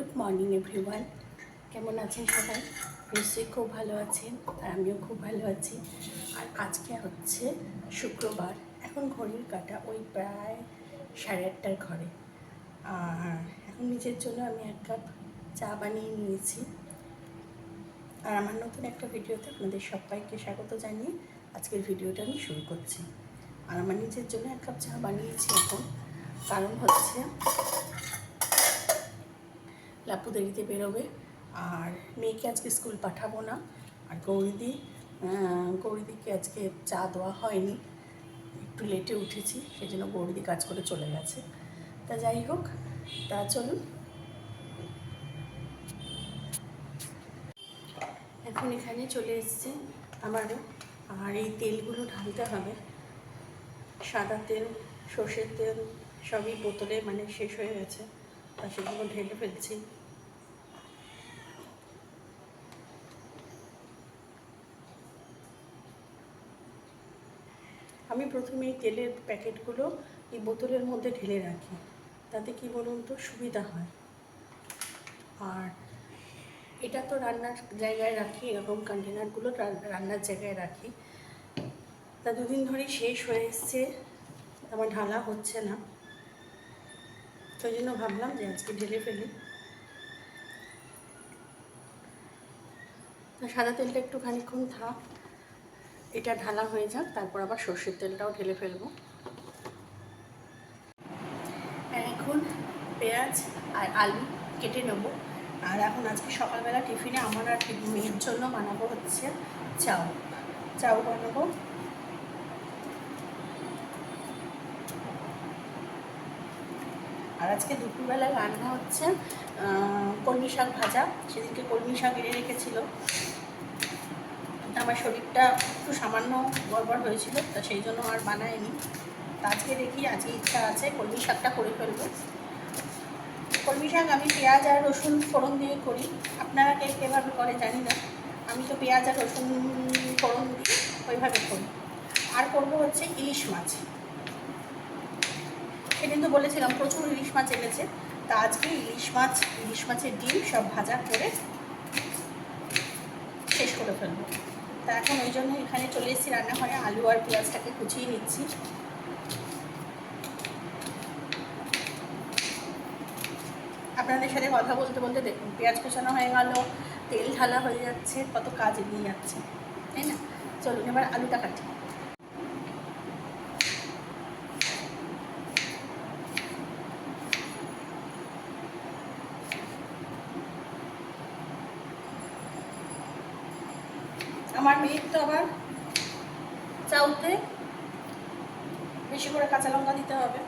Good morning everyone. কেমন আছেন সবাই? নিশ্চয়ই খুব ভালো আছেন, আর আমিও খুব ভালো আছি। আর আজকে হচ্ছে শুক্রবার, এখন ঘড়ির কাঁটা ওই প্রায় 8:30 ঘরে। আর এখন নিজের জন্য আমি 1 কাপ চা বানিয়ে নিয়েছি। আর আমার নতুন একটা ভিডিওতে আপনাদের সবাইকে স্বাগত জানিয়ে আজকের ভিডিওটা আমি শুরু করছি। আর আমার নিজের জন্য 1 কাপ চা বানিয়েছি এখন, কারণ হচ্ছে লাপু দেরিতে বেরোবে, আর মেয়েকে আজকে স্কুল পাঠাবো না। আর গৌরীদিকে আজকে চা দেওয়া হয়নি, একটু লেটে উঠেছি, সেই জন্য গৌরীদি কাজ করে চলে গেছে। তা যাই হোক, তা চলুন এখন এখানে চলে এসেছি আমারও। আর এই তেলগুলো ঢালতে হবে, সাদা তেল, সর্ষের তেল সবই বোতলে মানে শেষ হয়ে গেছে, তা সেগুলো ঢেলে ফেলছি। আমি প্রথমে এই তেলের প্যাকেটগুলো এই বোতলের মধ্যে ঢেলে রাখি, তাতে কি বলুন তো সুবিধা হয়। আর এটা তো রান্নার জায়গায় রাখি, এরকম কন্টেনারগুলো রান্নার জায়গায় রাখি। তা 2 দিন ধরেই শেষ হয়ে এসছে, আমার ঢালা হচ্ছে না, সেই জন্য ভাবলাম যে আজকে ঢেলে ফেলি। তা সাদা তেলটা একটু খানিকক্ষণ থাক, এটা ঢালা হয়ে যাক, তারপর আবার সর্ষের তেলটাও ঢেলে ফেলবো। এখন পেঁয়াজ আর আলু কেটে নেবো। আর এখন আজকে সকালবেলা টিফিনে আমার আর মেয়ের জন্য বানাবো হচ্ছে চাউ বানাবো। আর আজকে দুপুরবেলা রান্না হচ্ছে কলমি শাক ভাজা। সেদিনকে কলমি শাক এনে রেখেছিল, আমার শরীরটা একটু সামান্য গড়বড় হয়েছিল, তা সেই জন্য আর বানায়নি। তা আজকে দেখি, আজকে ইচ্ছা আছে কলমি শাকটা করে ফেলবো। কলমি শাক আমি পেঁয়াজ আর রসুন ফোড়ন দিয়ে করি, আপনারা কীভাবে করে জানি না, আমি তো পেঁয়াজ আর রসুন ফোড়ন দিয়ে ওইভাবে করি। আর করবো হচ্ছে ইলিশ মাছ। সেদিন তো বলেছিলাম প্রচুর ইলিশ মাছ এনেছে, তা আজকে ইলিশ মাছের ডিম সব ভাজা করে শেষ করে ফেলবো। তা এখন ওই জন্য এখানে চলে এসেছি রান্নাঘরে, আলু আর পেঁয়াজটাকে কুচিয়ে নিচ্ছি। আপনাদের সাথে কথা বলতে বলতে দেখুন, পেঁয়াজ কুচানো হয়ে গেল, তেল ঢালা হয়ে যাচ্ছে, কত কাজ এগিয়ে যাচ্ছে, তাই না? চলুন এবার আলুটা কাটি। আমার মেয়ের তো আবার চাউতে বেশি করে কাঁচা লঙ্কা দিতে হবে।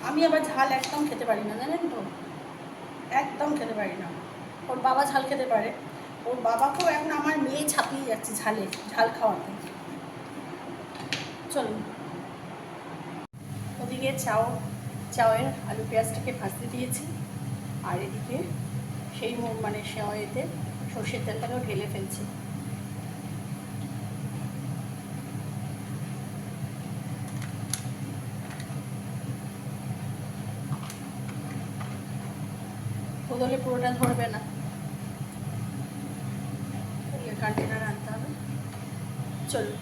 আমি আবার ঝাল একদম খেতে পারি না, জানেন তো, একদম খেতে পারি না। ওর বাবা ঝাল খেতে পারে, ওর বাবাকেও এখন আমার মেয়ে ছাপিয়ে যাচ্ছে ঝাল খাওয়াতে। চলুন, ওদিকে চাউয়ের আলু পেঁয়াজটাকে ভাজতে দিয়েছি, আর এদিকে সেই মানে সেওয়েতে সর্ষের তেলটাকেও ঢেলে ফেলছি। বদলে পুরোটা ধরবে না, কন্টেনার আনতে হবে। চলুন,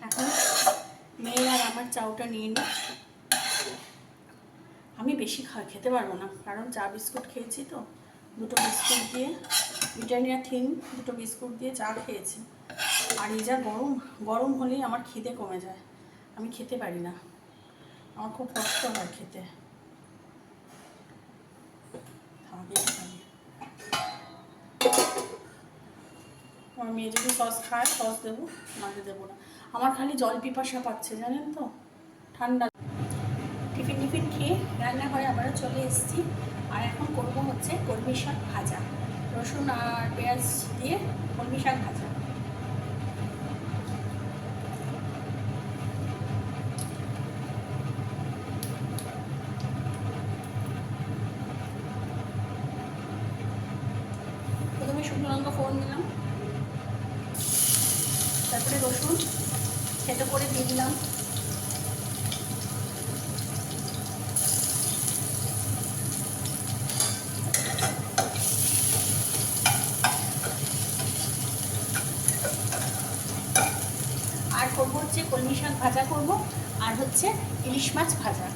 এখন মেয়ে আর আমার চাউটা নিয়ে নিই। আমি বেশি খেতে পারবো না, কারণ চা বিস্কুট খেয়েছি তো, 2টো বিস্কুট দিয়ে, ব্রিটানিয়া থিন 2টো বিস্কুট দিয়ে চা খেয়েছি। আর এই যা গরম হলেই আমার খিদে কমে যায়, আমি খেতে পারি না, আমার খুব কষ্ট হয় খেতে। আমার মেয়ে যদি সস খায় সস দেবো, নাহলে দেবো না। আমার খালি জল পিপাসা পাচ্ছে, জানেন তো, ঠান্ডা। টিফিন খেয়ে রান্নাঘরে আবারও চলে এসেছি। আর এখন করবো হচ্ছে কলমি শাক ভাজা, রসুন আর পেঁয়াজ দিয়ে কলমি শাক ভাজা। প্রথমে শুকনো লঙ্কা ফোড়ন দিলাম, তারপরে রসুন থেতো করে দিয়ে দিলাম, আর করবো হচ্ছে কলমি শাক ভাজা করব, আর হচ্ছে ইলিশ মাছ ভাজা।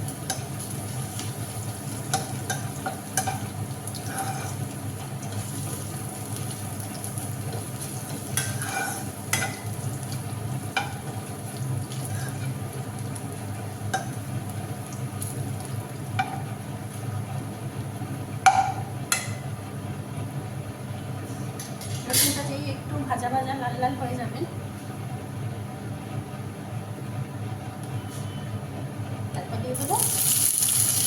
রসুনটা যেই একটু ভাজা ভাজা লাল লাল হয়ে যাবে, তারপর দিয়ে দেবো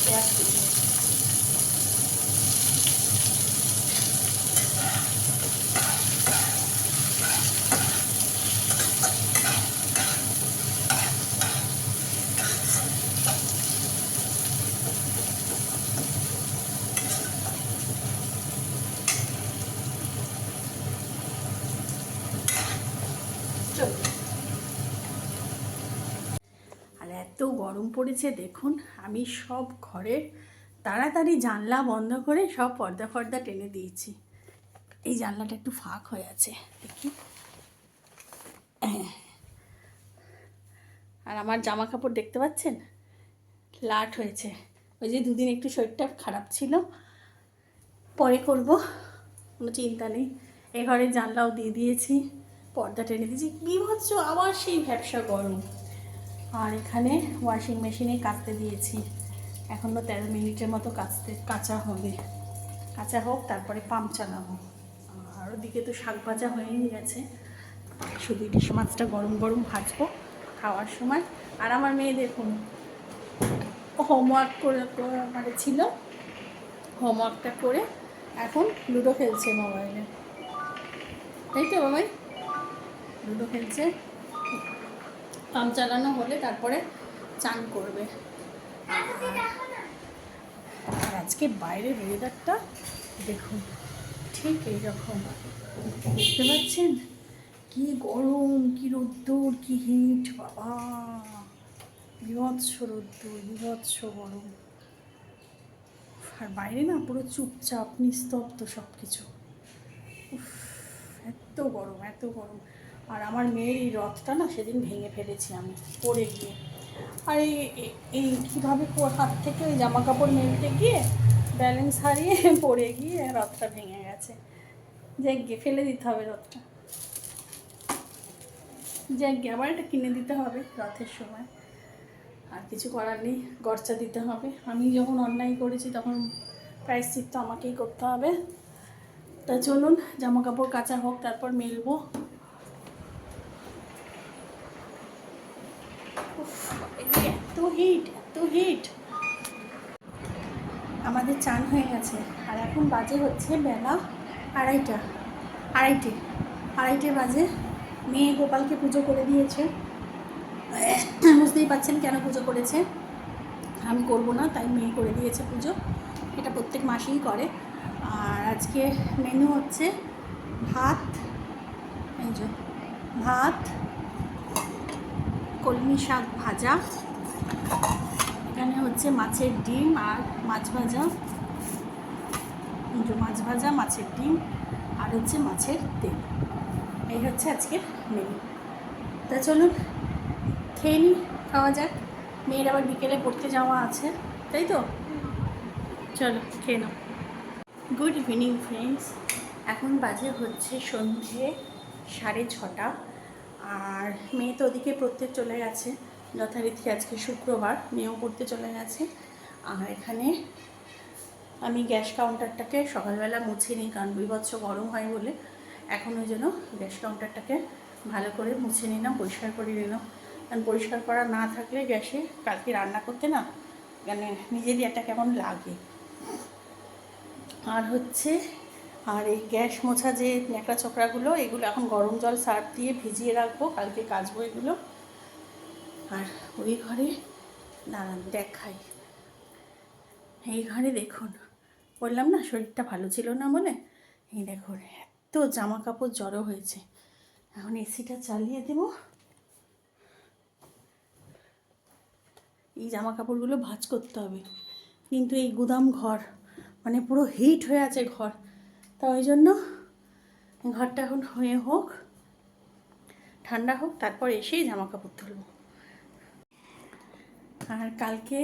পেঁয়াজ কুচি। আর এত গরম পড়েছে দেখুন, আমি সব ঘরের তাড়াতাড়ি জানলা বন্ধ করে সব পর্দা ফর্দা টেনে দিয়েছি। এই জানলাটা একটু ফাঁক হয়ে আছে দেখি। আর আমার জামা কাপড় দেখতে পাচ্ছেন লাট হয়েছে, ওই যে দুদিন একটু শরীরটা খারাপ ছিল, পরে করব, কোনো চিন্তা নেই। এ ঘরের জানলাও দিয়ে দিয়েছি, পর্দা টেনে দিয়েছি, বিভৎস আবার সেই ভ্যাপসা গরম। আর এখানে ওয়াশিং মেশিনে কাচতে দিয়েছি, এখনও 13 মিনিটের মতো কাচা হবে, কাঁচা হোক তারপরে পাম্প চালাবো। আর ওদিকে তো শাক ভাজা হয়েই গেছে, শুধু ইলিশ মাছটা গরম গরম ভাজবো খাওয়ার সময়। আর আমার মেয়ে দেখুন হোমওয়ার্ক করে মানে ছিল, হোমওয়ার্কটা করে এখন লুডো খেলছে মোবাইলে, তাই তো বাবাই? লুডো খেলছে, পাম্প চালানো হলে তারপরে চান করবে। আর আজকে বাইরের ওয়েদারটা দেখুন, ঠিক এইরকম, দেখতে পাচ্ছেন কি গরম, কি রোদ্দুর, কি হিট, বাবা বিভৎস রোদ্দুর, বিভৎস গরম। আর বাইরে না পুরো চুপচাপ নিস্তব্ধ সব কিছু, এত গরম, এত গরম। আর আমার মেয়ের এই রথটা না সেদিন ভেঙে ফেলেছি আমি পড়ে গিয়ে। আর এই কীভাবে হাত থেকে ওই জামা কাপড় মেলতে গিয়ে ব্যালেন্স হারিয়ে পড়ে গিয়ে রথটা ভেঙে গেছে। যাকে ফেলে দিতে হবে রথটা, যাকে আবার এটা কিনে দিতে হবে রথের সময়, আর কিছু করার নেই, গরচা দিতে হবে। আমি যখন অন্যায় করেছি তখন প্রায়শ্চিত্ত তো আমাকেই করতে হবে। তা চলুন জামা কাপড় কাচা হোক, তারপর মেলবো। এত হিট, এত হিট। আমাদের চান হয়ে গেছে, আর এখন বাজে হচ্ছে বেলা আড়াইটে বাজে। মেয়ে গোপালকে পুজো করে দিয়েছে, বুঝতেই পারছেন কেন পুজো করেছে, আমি করব না, তাই মেয়ে করে দিয়েছে পুজো, এটা প্রত্যেক মাসেই করে। আর আজকে মেনু হচ্ছে ভাত, এই যে ভাত, কলমি শাক ভাজা, এখানে হচ্ছে মাছের ডিম আর মাছ ভাজা, মাছ ভাজা, মাছের ডিম, আর হচ্ছে মাছের তেল। এই হচ্ছে আজকের মেনু। তা চলুন খেয়ে নিই, খাওয়া যাক। মেয়ের আবার বিকেলে পড়তে যাওয়া আছে, তাই তো? চলো খেয়ে নাও। গুড ইভিনিং ফ্রেন্ডস, এখন বাজে হচ্ছে সন্ধে 6:30। আর মেয়ে তো ওদিকে পড়তে চলে গেছে, যথারীতি আজকে শুক্রবার, মেয়েও পড়তে চলে গেছে। আর এখানে আমি গ্যাস কাউন্টারটাকে সকালবেলা মুছে নিই, কারণ বিভৎস গরম হয় বলে। এখন ওই জন্য গ্যাস কাউন্টারটাকে ভালো করে মুছে নিলাম, পরিষ্কার করে নিলাম, কারণ পরিষ্কার করা না থাকলে গ্যাসে কালকে রান্না করতে না মানে নিজেরই একটা কেমন লাগে। আর হচ্ছে আর এই গ্যাস মোছা যে ন্যাকড়া চকড়াগুলো, এগুলো এখন গরম জল সার্ফ দিয়ে ভিজিয়ে রাখবো, কালকে কাচবো এগুলো। আর ওই ঘরে দাঁড়ান দেখাই, এই ঘরে দেখুন, বললাম না শরীরটা ভালো ছিল না বলে, এই দেখুন এত জামা কাপড় জড়ো হয়েছে। এখন এসিটা চালিয়ে দেব, এই জামা কাপড়গুলো ভাঁজ করতে হবে। কিন্তু এই গুদাম ঘর, মানে পুরো হিট হয়ে আছে ঘর, তা ওই জন্য ঘরটা এখন হয়ে হোক, ঠান্ডা হোক, তারপর এসেই জামা কাপড় তুলব। আর কালকে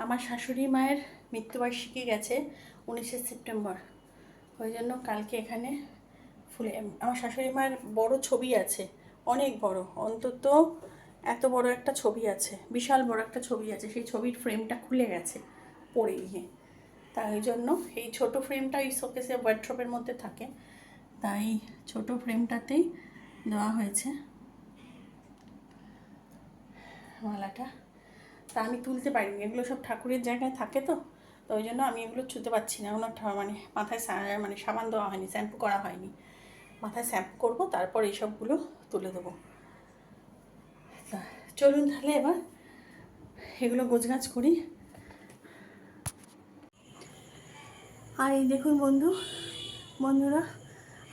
আমার শাশুড়ি মায়ের মৃত্যুবার্ষিকী গেছে 19শে সেপ্টেম্বর, ওই জন্য কালকে এখানে ফুলে আমার শাশুড়ি মায়ের বড় ছবি আছে, অনেক বড়, অন্তত এত বড় একটা ছবি আছে, বিশাল বড় একটা ছবি আছে। সেই ছবির ফ্রেমটা খুলে গেছে পড়ে গিয়ে, তাই জন্য এই ছোট ফ্রেমটা এই শোকেসে ওয়ার্ড্রপের মধ্যে থাকে, তাই ছোট ফ্রেমটাতেই দেওয়া হয়েছে মালাটা। তা আমি তুলতে পারিনি, এগুলো সব ঠাকুরের জায়গায় থাকে, তো ওই জন্য আমি এগুলো ছুঁতে পারছি না। ওনার মানে মাথায় মানে সাবান দেওয়া হয়নি, শ্যাম্পু করা হয়নি, মাথায় শ্যাম্পু করবো তারপর এইসবগুলো তুলে দেবো। তা চলুন তাহলে এবার এগুলো গোছগাছ করি। আর এই দেখুন বন্ধুরা,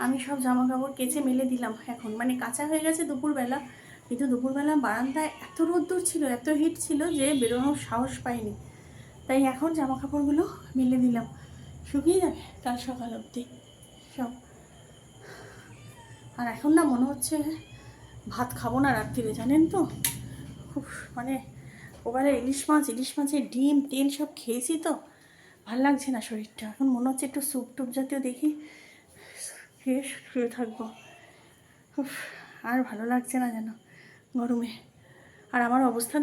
আমি সব জামা কাপড় কেচে মেলে দিলাম এখন, মানে কাঁচা হয়ে গেছে দুপুরবেলা, কিন্তু দুপুরবেলা বারান্দায় এত রোদ্দুর ছিল, এত হিট ছিল যে বেরোনোর সাহস পাইনি, তাই এখন জামা কাপড়গুলো মেলে দিলাম, শুকিয়ে যাবে কাল সকাল অবধি সব। আর এখন না মনে হচ্ছে ভাত খাবো না রাত্রিরে, জানেন তো, খুব মানে ওবারে ইলিশ মাছের ডিম তেল সব খেয়েছি তো, ভাল লাগছে না শরীরটা, এখন মনে হচ্ছে একটু স্যুপ টুপ জাতীয় দেখি খেয়ে শুয়ে থাকবো। আর ভালো লাগছে না যেন গরমে। আর আমার অবস্থা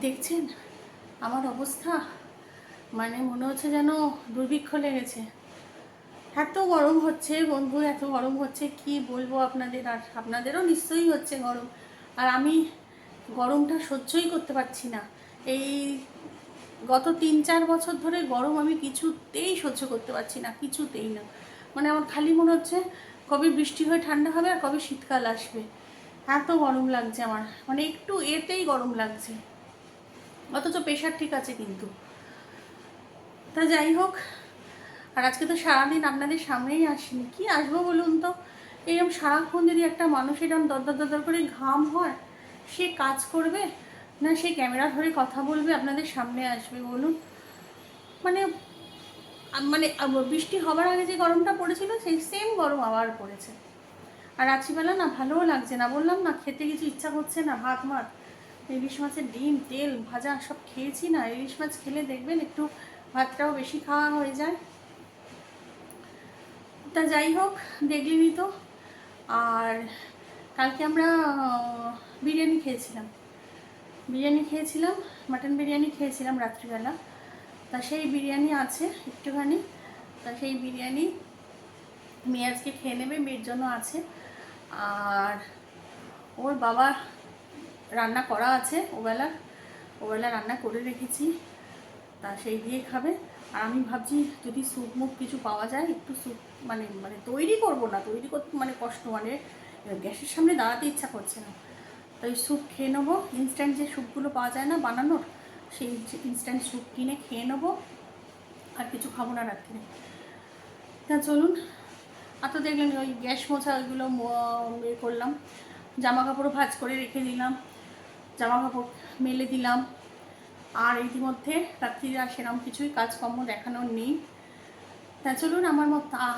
দেখছেন আমার অবস্থা, মানে মনে হচ্ছে যেন দুর্ভিক্ষ লেগেছে, এত গরম হচ্ছে বন্ধু, এত গরম হচ্ছে কি বলবো আপনাদের, আর আপনাদেরও নিশ্চয়ই হচ্ছে গরম। আর আমি গরমটা সহ্যই করতে পারছি না, এই গত 3-4 বছর ধরে গরম আমি কিছুতেই সহ্য করতে পারছি না, কিছুতেই না। মানে আমার খালি মনে হচ্ছে কবে বৃষ্টি হয়ে ঠান্ডা হবে আর কবে শীতকাল আসবে, এত গরম লাগছে আমার, মানে একটু এতেই গরম লাগছে, অথচ প্রেশার ঠিক আছে কিন্তু। তা যাই হোক, আর আজকে তো সারাদিন আপনাদের সামনেই আসিনি, কি আসবো বলুন তো, এরকম সারাক্ষণ যদি একটা মানুষ এরকম দরদর করে ঘাম হয়, সে কাজ করবে না সে ক্যামেরা ধরে কথা বলবে আপনাদের সামনে আসবে বলুন। মানে মানে বৃষ্টি হবার আগে যে গরমটা পড়েছিল সেই সেম গরম আবার পড়েছে। আর রাত্রিবেলা না ভালোও লাগছে না, বললাম না খেতে কিছু ইচ্ছা করছে না, ভাত ইলিশ মাছের ডিম তেল ভাজা সব খেয়েছি না, ইলিশ মাছ খেলে দেখবেন একটু ভাতটাও বেশি খাওয়া হয়ে যায়। তা যাই হোক, দেখলেনই তো। আর কালকে আমরা বিরিয়ানি খেয়েছিলাম, মাটন বিরিয়ানি খেয়েছিলাম রাত্রিবেলা। তা সেই বিরিয়ানি আছে একটুখানি, তা সেই বিরিয়ানি মেয়ে আজকে খেয়ে নেবে, মেয়ের জন্য আছে। আর ওর বাবা রান্না করা আছে, ওবেলা রান্না করে রেখেছি, তা সেই দিয়ে খাবে। আর আমি ভাবছি যদি স্যুপ মুখ কিছু পাওয়া যায়, একটু স্যুপ মানে তৈরি করবো না, তৈরি করতে মানে কষ্ট, মানে গ্যাসের সামনে দাঁড়াতে ইচ্ছা করছে না, তাই স্যুপ খেয়ে নেবো। ইনস্ট্যান্ট যে স্যুপগুলো পাওয়া যায় না বানানোর, সেই ইনস্ট্যান্ট স্যুপ কিনে খেয়ে নেবো, আর কিছু খাবো না রাত্রে। তা চলুন, আর তো দেখলেন ওই গ্যাস মোছা ওইগুলো বের করলাম, জামা কাপড়ও ভাঁজ করে রেখে দিলাম, জামা কাপড় মেলে দিলাম। আর ইতিমধ্যে রাত্রিরে আর সেরকম কিছুই কাজকর্ম দেখানোর নেই। তা চলুন,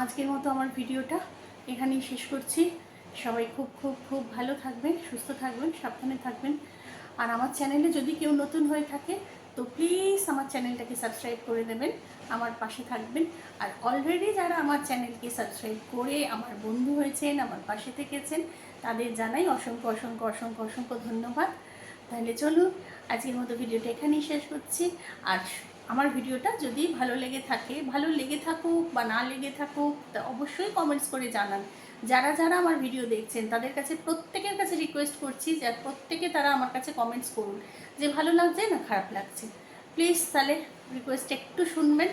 আজকের মতো আমার ভিডিওটা এখানেই শেষ করছি। সবাই খুব খুব খুব ভালো থাকবেন, সুস্থ থাকবেন, সাবধানে থাকবেন। আর আমার চ্যানেলে যদি কেউ নতুন হয়ে থাকে তো প্লিজ আমার চ্যানেলটাকে সাবস্ক্রাইব করে দেবেন, আমার পাশে থাকবেন। আর অলরেডি যারা আমার চ্যানেলকে সাবস্ক্রাইব করে আমার বন্ধু হয়েছেন, আমার পাশে থেকেছেন, তাদের জানাই অসংখ্য অসংখ্য অসংখ্য অসংখ্য ধন্যবাদ। তাহলে চলুন, আজকের মতো ভিডিওটা এখানেই শেষ করছি। আর আমার ভিডিওটা যদি ভালো লেগে থাকুক বা না লেগে থাকুক, তা অবশ্যই কমেন্টস করে জানান। যারা যারা আমার ভিডিও দেখছেন তাদের কাছে প্রত্যেকের কাছে রিকোয়েস্ট করছি যে প্রত্যেকে তারা আমার কাছে কমেন্টস করুন যে ভালো লাগছে না খারাপ লাগছে, প্লিজ তাহলে রিকোয়েস্ট একটু শুনবেন।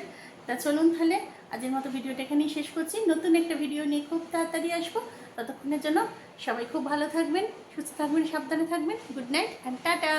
তা চলুন তাহলে আজকের মতো ভিডিওটা এখানেই শেষ করছি। নতুন একটা ভিডিও নিয়ে খুব তাড়াতাড়ি আসবো। ততক্ষণের জন্য সবাই খুব ভালো থাকবেন, সুস্থ থাকবেন, সাবধানে থাকবেন। Good night and tata.